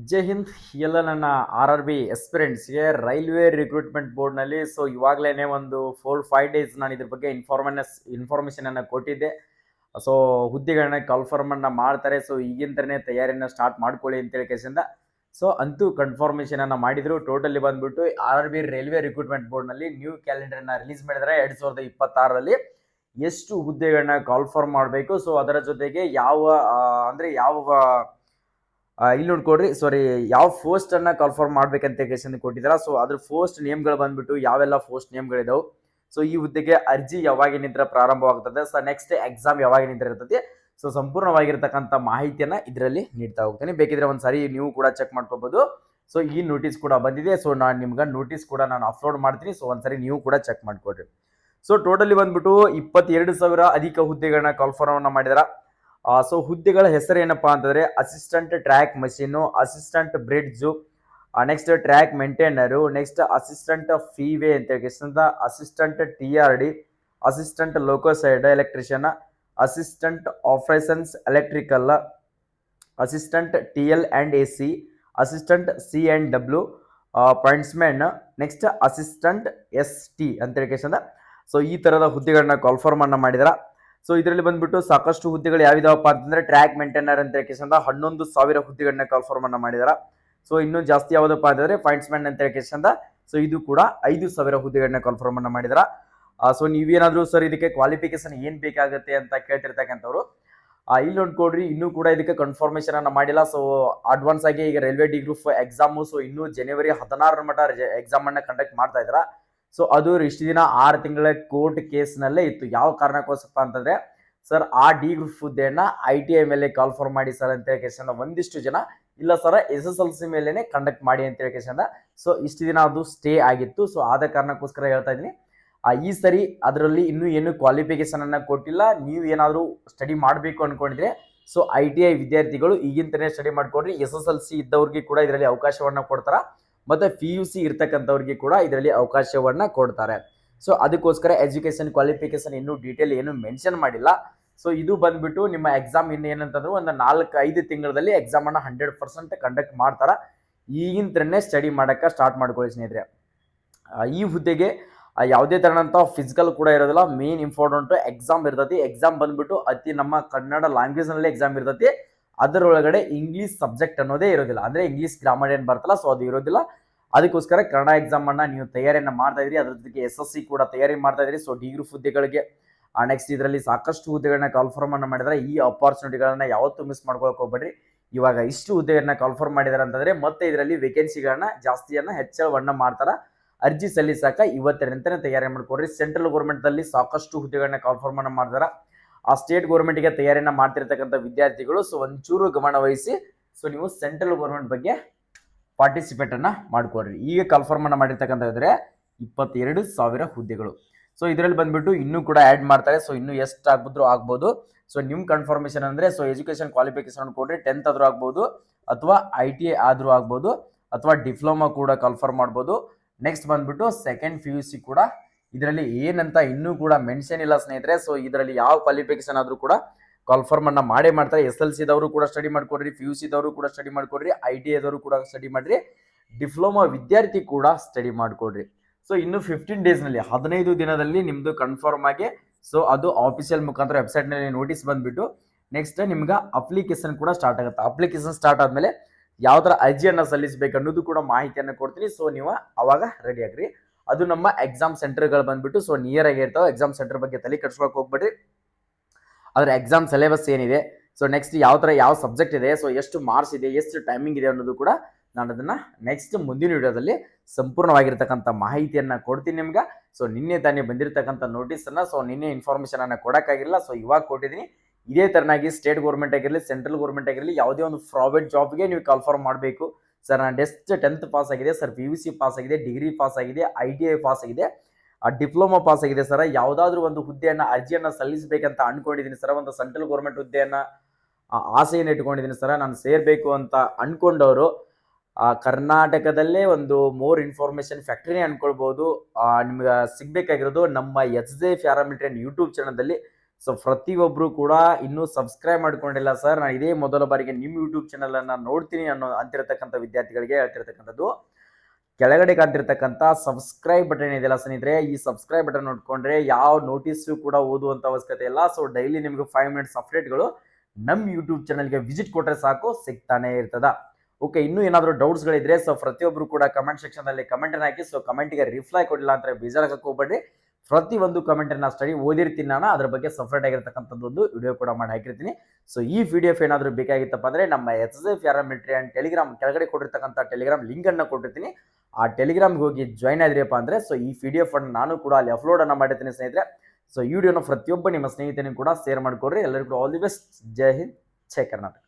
ಜೈ ಹಿಂದ್ ಎಲ್ಲ ನನ್ನ RRB ಎಸ್ಪಿರೆಂಟ್ಸ್ಗೆ railway recruitment ಬೋರ್ಡ್ನಲ್ಲಿ ಇವಾಗಲೇ ಒಂದು 4-5 ಡೇಸ್ ನಾನು ಇದ್ರ ಬಗ್ಗೆ ಇನ್ಫಾರ್ಮೇಷನನ್ನು ಕೊಟ್ಟಿದ್ದೆ. ಹುದ್ದೆಗಳನ್ನ ಕನ್ಫರ್ಮನ್ನು ಮಾಡ್ತಾರೆ. ಈಗಿಂದನೇ ತಯಾರಿಯನ್ನು ಸ್ಟಾರ್ಟ್ ಮಾಡ್ಕೊಳ್ಳಿ ಅಂತೇಳಿ ಕೇಸಿಂದ ಅಂತೂ ಕನ್ಫರ್ಮೇಷನನ್ನು ಮಾಡಿದರು. ಟೋಟಲಿ ಬಂದ್ಬಿಟ್ಟು RRB ರೈಲ್ವೆ ರಿಕ್ರೂಟ್ಮೆಂಟ್ ಬೋರ್ಡ್ನಲ್ಲಿ ನ್ಯೂ ಕ್ಯಾಲೆಂಡರನ್ನು ರಿಲೀಸ್ ಮಾಡಿದರೆ 2026ರಲ್ಲಿ ಎಷ್ಟು ಹುದ್ದೆಗಳನ್ನ ಕಾಲ್ಫರ್ಮ್ ಮಾಡಬೇಕು. ಅದರ ಜೊತೆಗೆ ಯಾವ ಇಲ್ಲಿ ನೋಡ್ಕೊಡ್ರಿ, ಯಾವ ಪೋಸ್ಟ್ ಅನ್ನ ಕನ್ಫರ್ಮ್ ಮಾಡ್ಬೇಕಂತ ಕೊಟ್ಟಿದ್ದಾರೆ. ಅದ್ರ ಪೋಸ್ಟ್ ನೇಮ್ಗಳು ಬಂದ್ಬಿಟ್ಟು ಯಾವೆಲ್ಲ ಪೋಸ್ಟ್ ನೇಮ್ಗಳಿದಾವೆ. ಈ ಹುದ್ದೆಗೆ ಅರ್ಜಿ ಯಾವಾಗಿನಿಂದ ಪ್ರಾರಂಭವಾಗ್ತದೆ, ನೆಕ್ಸ್ಟ್ ಎಕ್ಸಾಮ್ ಯಾವಾಗಿನಿಂದ ಇರ್ತದೆ, ಸಂಪೂರ್ಣವಾಗಿರ್ತಕ್ಕಂಥ ಮಾಹಿತಿಯನ್ನ ಇದರಲ್ಲಿ ನೀಡ್ತಾ ಹೋಗ್ತೇನೆ. ಬೇಕಿದ್ರೆ ಒಂದ್ಸರಿ ನೀವು ಕೂಡ ಚೆಕ್ ಮಾಡ್ಕೋಬಹುದು. ಈ ನೋಟಿಸ್ ಕೂಡ ಬಂದಿದೆ. ನಾನು ನಿಮ್ಗೆ ನೋಟಿಸ್ ಕೂಡ ನಾನು ಅಪ್ಲೋಡ್ ಮಾಡ್ತೀನಿ. ಒಂದ್ಸರಿ ನೀವು ಕೂಡ ಚೆಕ್ ಮಾಡ್ಕೊಡ್ರಿ. ಟೋಟಲಿ ಬಂದ್ಬಿಟ್ಟು 22,000 ಅಧಿಕ ಹುದ್ದೆಗಳನ್ನ ಕನ್ಫರ್ಮ್ ಮಾಡಿದಾರ. ಹುದ್ದೆಗಳ ಹೆಸರು ಏನಪ್ಪಾ ಅಂತಂದ್ರೆ assistant track machine, assistant bridge, next track maintainer, next assistant P way ಅಂತ assistant TRD, assistant loco shed electrician, assistant operations electrical, assistant TL&AC, assistant C&W, pointsman, next assistant ST ಅಂತ ಈ ತರದ ಹುದ್ದೆಗಳನ್ನ ಕಾಲ್ಫರ್ಮ್ ಅನ್ನ ಮಾಡಿದಾರ. ಇದರಲ್ಲಿ ಬಂದ್ಬಿಟ್ಟು ಸಾಕಷ್ಟು ಹುದ್ದೆಗಳು ಯಾವಿದಾವಪ್ಪ ಅಂತಂದ್ರೆ ಟ್ರ್ಯಾಕ್ ಮೇಂಟೈನರ್ ಅಂತ 11,000 ಹುದ್ದೆಗಳನ್ನ ಕಾಲ್ಫರ್ಮ್ ಅನ್ನ ಮಾಡಿದಾರ. ಇನ್ನೂ ಜಾಸ್ತಿ ಯಾವ್ದಪ್ಪ ಅಂತಂದ್ರೆ ಪಾಯಿಂಟ್ಸ್ಮನ್ ಅಂತ ಇದು ಕೂಡ 5,000 ಹುದ್ದೆಗಳನ್ನ ಕಾಲ್ಫರ್ಮ್ ಅನ್ನ ಮಾಡಿದಾರ. ನೀವೇನಾದ್ರೂ ಇದಕ್ಕೆ ಕ್ವಾಲಿಫಿಕೇಶನ್ ಏನ್ ಬೇಕಾಗುತ್ತೆ ಅಂತ ಕೇಳ್ತಿರ್ತಕ್ಕಂಥವ್ರು ಇಲ್ಲಿ ನೋಡ್ಕೊಡ್ರಿ. ಇನ್ನೂ ಕೂಡ ಇದಕ್ಕೆ ಕನ್ಫರ್ಮೇಶನ್ ಅನ್ನ ಮಾಡಿಲ್ಲ. ಅಡ್ವಾನ್ಸ್ ಆಗಿ ಈಗ ರೈಲ್ವೆ ಡಿ ಗ್ರೂಪ್ ಎಕ್ಸಾಮ್ ಇನ್ನು ಜನವರಿ 16 ಮಟ್ಟ ಎಕ್ಸಾಮ್ ಅನ್ನ ಕಂಡಕ್ಟ್ ಮಾಡ್ತಾ ಇದ್ರ. ಅದು ಇಷ್ಟು ದಿನ 6 ತಿಂಗಳ ಕೋರ್ಟ್ ಕೇಸ್ ನಲ್ಲೇ ಇತ್ತು. ಯಾವ ಕಾರಣಕ್ಕೋಸ್ಕರ ಅಂತಂದ್ರೆ ಸರ್ ಆ ಡಿ ಗ್ರೂಪ್ ಹುದ್ದೆಯನ್ನ ITI ಮೇಲೆ ಕಾಲ್ಫರ್ಮ್ ಮಾಡಿ ಸರ್ ಅಂತ ಕೇಸಿಂದ ಒಂದಿಷ್ಟು ಜನ ಇಲ್ಲ ಸರ್ SSLC ಮೇಲೆನೆ ಕಂಡಕ್ಟ್ ಮಾಡಿ ಅಂತ ಕೇಸಿಂದ ಇಷ್ಟು ದಿನ ಅದು ಸ್ಟೇ ಆಗಿತ್ತು. ಆದ ಕಾರಣಕ್ಕೋಸ್ಕರ ಹೇಳ್ತಾ ಇದೀನಿ. ಈ ಸರಿ ಅದರಲ್ಲಿ ಇನ್ನೂ ಏನು ಕ್ವಾಲಿಫಿಕೇಶನ್ ಅನ್ನ ಕೊಟ್ಟಿಲ್ಲ. ನೀವು ಏನಾದರೂ ಸ್ಟಡಿ ಮಾಡಬೇಕು ಅನ್ಕೊಂಡಿದ್ರೆ ITI ವಿದ್ಯಾರ್ಥಿಗಳು ಈಗಿಂತನೇ ಸ್ಟಡಿ ಮಾಡ್ಕೊಡ್ರಿ. SSLC ಇದ್ದವ್ರಿಗೆ ಕೂಡ ಇದರಲ್ಲಿ ಅವಕಾಶವನ್ನ ಕೊಡ್ತಾರ, ಮತ್ತೆ PUC ಇರ್ತಕ್ಕಂಥವ್ರಿಗೆ ಕೂಡ ಇದರಲ್ಲಿ ಅವಕಾಶವನ್ನ ಕೊಡ್ತಾರೆ. ಅದಕ್ಕೋಸ್ಕರ ಎಜುಕೇಶನ್ ಕ್ವಾಲಿಫಿಕೇಶನ್ ಇನ್ನೂ ಡೀಟೇಲ್ ಏನು ಮೆನ್ಷನ್ ಮಾಡಿಲ್ಲ. ಇದು ಬಂದ್ಬಿಟ್ಟು ನಿಮ್ಮ ಎಕ್ಸಾಮ್ ಇನ್ನು ಏನಂತಂದ್ರೆ ಒಂದು 4-5 ತಿಂಗಳಲ್ಲಿ ಎಕ್ಸಾಮ್ ಅನ್ನ 100% ಕಂಡಕ್ಟ್ ಮಾಡ್ತಾರ. ಈಗಿಂತನೇ ಸ್ಟಡಿ ಮಾಡಕ್ಕೆ ಸ್ಟಾರ್ಟ್ ಮಾಡ್ಕೊಳ್ಳಿ ಸ್ನೇಹಿತರೆ. ಈ ಹುದ್ದೆಗೆ ಯಾವುದೇ ತರನಂತ ಫಿಸಿಕಲ್ ಕೂಡ ಇರೋದಿಲ್ಲ. ಮೇನ್ ಇಂಪಾರ್ಟೆಂಟ್ ಎಕ್ಸಾಮ್ ಇರ್ತೈತಿ. ಎಕ್ಸಾಮ್ ಬಂದ್ಬಿಟ್ಟು ನಮ್ಮ ಕನ್ನಡ ಲ್ಯಾಂಗ್ವೇಜ್ ನಲ್ಲಿ ಎಕ್ಸಾಮ್ ಇರ್ತೈತಿ. ಅದರೊಳಗಡೆ ಇಂಗ್ಲಿಷ್ ಸಬ್ಜೆಕ್ಟ್ ಅನ್ನೋದೇ ಇರೋದಿಲ್ಲ. ಅಂದ್ರೆ ಇಂಗ್ಲಿಷ್ ಗ್ರಾಮರ್ ಏನ್ ಬರ್ತಲ್ಲ ಅದು ಇರೋದಿಲ್ಲ. ಅದಕ್ಕೋಸ್ಕರ ಕನ್ನಡ ಎಕ್ಸಾಮ್ ಅನ್ನ ನೀವು ತಯಾರಿಯನ್ನ ಮಾಡ್ತಾ ಇದ್ರಿ. ಅದ್ರ ಜೊತೆಗೆ SSC ಕೂಡ ತಯಾರಿ ಮಾಡ್ತಾ ಇದ್ರಿ. ಡಿ ಗ್ರೂಪ್ ಹುದ್ದೆಗಳಿಗೆ ನೆಕ್ಸ್ಟ್ ಇದರಲ್ಲಿ ಸಾಕಷ್ಟು ಹುದ್ದೆಗಳನ್ನ ಕಾಲ್ಫರ್ಮ್ ಅನ್ನ ಮಾಡಿದ್ರೆ ಈ ಅಪಾರ್ಚುನಿಟಿಗಳನ್ನ ಯಾವತ್ತೂ ಮಿಸ್ ಮಾಡ್ಕೊಳಕ್ ಹೋಗ್ಬೇಡ್ರಿ. ಇವಾಗ ಇಷ್ಟು ಹುದ್ದೆಗಳನ್ನ ಕಾಲ್ಫರ್ಮ್ ಮಾಡಿದಾರೆ ಅಂತಂದ್ರೆ ಮತ್ತೆ ಇದರಲ್ಲಿ ವೇಕೆನ್ಸಿಗಳನ್ನ ಜಾಸ್ತಿಯನ್ನ ಹೆಚ್ಚಳವನ್ನ ಮಾಡ್ತಾರ. ಅರ್ಜಿ ಸಲ್ಲಿಸಾಕ ಇವತ್ತಿನಂತಾನೆ ತಯಾರಿ ಮಾಡ್ಕೊಡ್ರಿ. ಸೆಂಟ್ರಲ್ ಗೌರ್ಮೆಂಟ್ ದಲ್ಲಿ ಸಾಕಷ್ಟು ಹುದ್ದೆಗಳನ್ನ ಕಾಲ್ಫರ್ಮ್ ಅನ್ನ ಮಾಡ್ತಾರ. ಆ ಸ್ಟೇಟ್ ಗೌರ್ಮೆಂಟ್ ಗೆ ತಯಾರಿಯನ್ನ ಮಾಡ್ತಿರ್ತಕ್ಕಂಥ ವಿದ್ಯಾರ್ಥಿಗಳು ಒಂಚೂರು ಗಮನ ವಹಿಸಿ ನೀವು ಸೆಂಟ್ರಲ್ ಗೌರ್ಮೆಂಟ್ ಬಗ್ಗೆ ಪಾರ್ಟಿಸಿಪೇಟ್ ಅನ್ನ ಮಾಡ್ಕೊಡ್ರಿ. ಈಗ ಕನ್ಫರ್ಮ್ ಅನ್ನ ಮಾಡಿರ್ತಕ್ಕಂಥ ಇದ್ರೆ 22,000 ಹುದ್ದೆಗಳು. ಇದರಲ್ಲಿ ಬಂದ್ಬಿಟ್ಟು ಇನ್ನೂ ಕೂಡ ಆಡ್ ಮಾಡ್ತಾರೆ. ಇನ್ನೂ ಎಷ್ಟು ಆಗ್ಬೋದು. ನಿಮ್ ಕನ್ಫರ್ಮೇಶನ್ ಅಂದ್ರೆ ಎಜುಕೇಶನ್ ಕ್ವಾಲಿಫಿಕೇಶನ್ ಕೊಡ್ರಿ. 10th ಆದ್ರೂ ಆಗ್ಬೋದು, ಅಥವಾ ITI ಆದ್ರೂ ಆಗ್ಬೋದು, ಅಥವಾ ಡಿಪ್ಲೊಮಾ ಕೂಡ ಕನ್ಫರ್ಮ್ ಮಾಡ್ಬೋದು. ನೆಕ್ಸ್ಟ್ ಬಂದ್ಬಿಟ್ಟು ಸೆಕೆಂಡ್ PUC ಕೂಡ ಇದರಲ್ಲಿ ಏನಂತ ಇನ್ನೂ ಕೂಡ ಮೆನ್ಷನ್ ಇಲ್ಲ ಸ್ನೇಹಿತರೆ. ಇದರಲ್ಲಿ ಯಾವ ಕ್ವಾಲಿಫಿಕೇಶನ್ ಆದ್ರೂ ಕೂಡ ಕನ್ಫರ್ಮ್ ಅನ್ನ ಮಾಡೇ ಮಾಡ್ತಾರೆ. SLC ದವರು ಕೂಡ ಸ್ಟಡಿ ಮಾಡ್ಕೊಡ್ರಿ, PUC ದವರು ಕೂಡ ಸ್ಟಡಿ ಮಾಡ್ಕೊಡ್ರಿ, ITI ದವರು ಕೂಡ ಸ್ಟಡಿ ಮಾಡ್ರಿ, ಡಿಪ್ಲೊಮಾ ವಿದ್ಯಾರ್ಥಿ ಕೂಡ ಸ್ಟಡಿ ಮಾಡ್ಕೊಡ್ರಿ. ಇನ್ನು 15 ಡೇಸ್ ನಲ್ಲಿ 15 ದಿನದಲ್ಲಿ ನಿಮ್ದು ಕನ್ಫರ್ಮ್ ಆಗಿ ಅದು ಆಫಿಷಿಯಲ್ ಮುಖಾಂತರ ವೆಬ್ಸೈಟ್ ನಲ್ಲಿ ನೋಟಿಸ್ ಬಂದ್ಬಿಟ್ಟು ನೆಕ್ಸ್ಟ್ ನಿಮ್ಗೆ ಅಪ್ಲಿಕೇಶನ್ ಕೂಡ ಸ್ಟಾರ್ಟ್ ಆಗುತ್ತೆ. ಅಪ್ಲಿಕೇಶನ್ ಸ್ಟಾರ್ಟ್ ಆದ್ಮೇಲೆ ಯಾವ ತರ ಅರ್ಜಿಯನ್ನ ಸಲ್ಲಿಸಬೇಕು ಅನ್ನೋದು ಕೂಡ ಮಾಹಿತಿಯನ್ನ ಕೊಡ್ತೀನಿ. ನೀವು ಅವಾಗ ರೆಡಿ ಆಗ್ರಿ. ಅದು ನಮ್ಮ ಎಕ್ಸಾಮ್ ಸೆಂಟರ್ಗಳು ಬಂದ್ಬಿಟ್ಟು ನಿಯರ್ ಆಗಿ ಇರ್ತಾವೆ. ಎಕ್ಸಾಮ್ ಸೆಂಟರ್ ಬಗ್ಗೆ ತಲೆ ಕೆಡ್ಸ್ಕೊಳಕ್ ಹೋಗ್ಬೇಡ್ರಿ. ಅದರ ಎಕ್ಸಾಮ್ ಸಿಲೆಬಸ್ ಏನಿದೆ, ನೆಕ್ಸ್ಟ್ ಯಾವ ಸಬ್ಜೆಕ್ಟ್ ಇದೆ, ಎಷ್ಟು ಮಾರ್ಕ್ಸ್ ಇದೆ, ಎಷ್ಟು ಟೈಮಿಂಗ್ ಇದೆ ಅನ್ನೋದು ಕೂಡ ನಾನು ಅದನ್ನ ನೆಕ್ಸ್ಟ್ ಮುಂದಿನ ವಿಡಿಯೋದಲ್ಲಿ ಸಂಪೂರ್ಣವಾಗಿರ್ತಕ್ಕಂಥ ಮಾಹಿತಿಯನ್ನ ಕೊಡ್ತೀನಿ ನಿಮ್ಗೆ. ನಿನ್ನೆ ತಾನೇ ಬಂದಿರತಕ್ಕಂಥ ನೋಟಿಸ್ ಅನ್ನ ನಿನ್ನೆ ಇನ್ಫಾರ್ಮೇಶನ್ ಅನ್ನ ಕೊಡಕ್ಕಾಗಿಲ್ಲ. ಇವಾಗ ಕೊಟ್ಟಿದ್ದೀನಿ. ಇದೇ ತರನಾಗಿ ಸ್ಟೇಟ್ ಗೌರ್ಮೆಂಟ್ ಆಗಿರಲಿ, ಸೆಂಟ್ರಲ್ ಗೌರ್ಮೆಂಟ್ ಆಗಿರಲಿ, ಯಾವುದೇ ಒಂದು ಪ್ರೈವೇಟ್ ಜಾಬ್ಗೆ ನೀವು ಕಾಲ್ಫರ್ಮ್ ಮಾಡಬೇಕು. ಸರ್ ನಾನು ಜಸ್ಟ್ 10th ಪಾಸ್ ಆಗಿದೆ ಸರ್, PUC ಪಾಸ್ ಆಗಿದೆ, ಡಿಗ್ರಿ ಪಾಸ್ ಆಗಿದೆ, ITI ಪಾಸ್ ಆಗಿದೆ, ಡಿಪ್ಲೊಮಾ ಪಾಸ್ ಆಗಿದೆ ಸರ್, ಯಾವುದಾದ್ರೂ ಒಂದು ಹುದ್ದೆಯನ್ನ ಅರ್ಜಿಯನ್ನ ಸಲ್ಲಿಸಬೇಕಂತ ಅನ್ಕೊಂಡಿದ್ದೀನಿ ಸರ್, ಒಂದು ಸೆಂಟ್ರಲ್ ಗೌರ್ಮೆಂಟ್ ಹುದ್ದೆಯನ್ನ ಆಸೆಯನ್ನು ಇಟ್ಕೊಂಡಿದ್ದೀನಿ ಸರ್, ನಾನು ಸೇರ್ಬೇಕು ಅಂತ ಅನ್ಕೊಂಡವರು ಕರ್ನಾಟಕದಲ್ಲೇ ಒಂದು ಮೋರ್ ಇನ್ಫಾರ್ಮೇಶನ್ ಫ್ಯಾಕ್ಟರಿ ಅನ್ಕೊಳ್ಬಹುದು. ನಿಮ್ಗೆ ಸಿಗ್ಬೇಕಾಗಿರೋದು ನಮ್ಮ SJ ಪ್ಯಾರಾಮೀಟರ್ ಯೂಟ್ಯೂಬ್ ಚಾನಲ್ದಲ್ಲಿ ಸೊ ಪ್ರತಿಯೊಬ್ಬರು ಕೂಡ ಇನ್ನೂ ಸಬ್ಸ್ಕ್ರೈಬ್ ಮಾಡ್ಕೊಂಡಿಲ್ಲ ಸರ್, ನಾನು ಇದೇ ಮೊದಲ ಬಾರಿಗೆ ನಿಮ್ಮ ಯೂಟ್ಯೂಬ್ ಚಾನಲನ್ನು ನೋಡ್ತೀನಿ ಅಂತಿರತಕ್ಕಂಥ ವಿದ್ಯಾರ್ಥಿಗಳಿಗೆ ಹೇಳ್ತಿರ್ತಕ್ಕಂಥದ್ದು, ಕೆಳಗಡೆ ಕಾಣ್ತಿರ್ತಕ್ಕಂಥ ಸಬ್ಸ್ಕ್ರೈಬ್ ಬಟನ್ ಇದೆಯಲ್ಲ ಸ್ನೇಹಿತರೆ, ಈ ಸಬ್ಸ್ಕ್ರೈಬ್ ಬಟನ್ ನೋಡ್ಕೊಂಡ್ರೆ ಯಾವ ನೋಟಿಸು ಕೂಡ ಓದುವಂಥ ಅವಶ್ಯಕತೆ ಇಲ್ಲ. ಸೊ ಡೈಲಿ ನಿಮಗೆ 5 ಮಿನಿಟ್ಸ್ ಅಪ್ಡೇಟ್ಗಳು ನಮ್ಮ ಯೂಟ್ಯೂಬ್ ಚಾನಲ್ಗೆ ವಿಸಿಟ್ ಕೊಟ್ಟರೆ ಸಾಕು, ಸಿಗ್ತಾನೆ ಇರ್ತದ. ಓಕೆ, ಇನ್ನೂ ಏನಾದರೂ ಡೌಟ್ಸ್ಗಳಿದ್ರೆ ಸೊ ಪ್ರತಿಯೊಬ್ಬರು ಕೂಡ ಕಮೆಂಟ್ ಸೆಕ್ಷನಲ್ಲಿ ಕಮೆಂಟನ್ನು ಹಾಕಿ. ಸೊ ಕಮೆಂಟಿಗೆ ರಿಪ್ಲೈ ಕೊಡಲಿಲ್ಲ ಅಂದರೆ ಬೇಜಾರಾಗಕ್ಕೆ ಹೋಗ್ಬೇಡ್ರಿ, ಪ್ರತಿಯೊಂದು ಕಮೆಂಟನ್ನು ಸ್ಟಡಿ ಓದಿರ್ತೀನಿ ನಾನು, ಅದ್ರ ಬಗ್ಗೆ ಸಪ್ರೇಟ್ ಆಗಿರ್ತಕ್ಕಂಥದ್ದು ವಿಡಿಯೋ ಕೂಡ ಮಾಡಿ ಹಾಕಿರ್ತೀನಿ. ಸೊ ಈ PDF ಏನಾದರೂ ಬೇಕಾಗಿತ್ತಪ್ಪ ಅಂದರೆ ನಮ್ಮ SSF ಪ್ಯಾರಾಮಿಲಿಟರಿ ಆ್ಯಂಡ್ ಟೆಲಿಗ್ರಾಮ್ ಕೆಳಗಡೆ ಕೊಟ್ಟಿರ್ತಕ್ಕಂಥ ಟೆಲಿಗ್ರಾಮ್ ಲಿಂಕನ್ನು ಕೊಟ್ಟಿರ್ತೀನಿ. ಆ ಟೆಲಿಗ್ರಾಮ್ಗೆ ಹೋಗಿ ಜಾಯ್ನ್ ಆದ್ರಿಯಪ್ಪ ಅಂದರೆ ಸೊ ಈ PDF ಅನ್ನು ನಾನು ಕೂಡ ಅಲ್ಲಿ ಅಪ್ಲೋಡನ್ನು ಮಾಡಿರ್ತೀನಿ ಸ್ನೇಹಿತರೆ. ಸೊ ಈ ವಿಡಿಯೋನ ಪ್ರತಿಯೊಬ್ಬ ನಿಮ್ಮ ಸ್ನೇಹಿತನಿಗೂ ಕೂಡ ಶೇರ್ ಮಾಡಿಕೊಡ್ರಿ. ಎಲ್ಲರಿಗೂ all the best. Jai Hind, Jai Karnataka.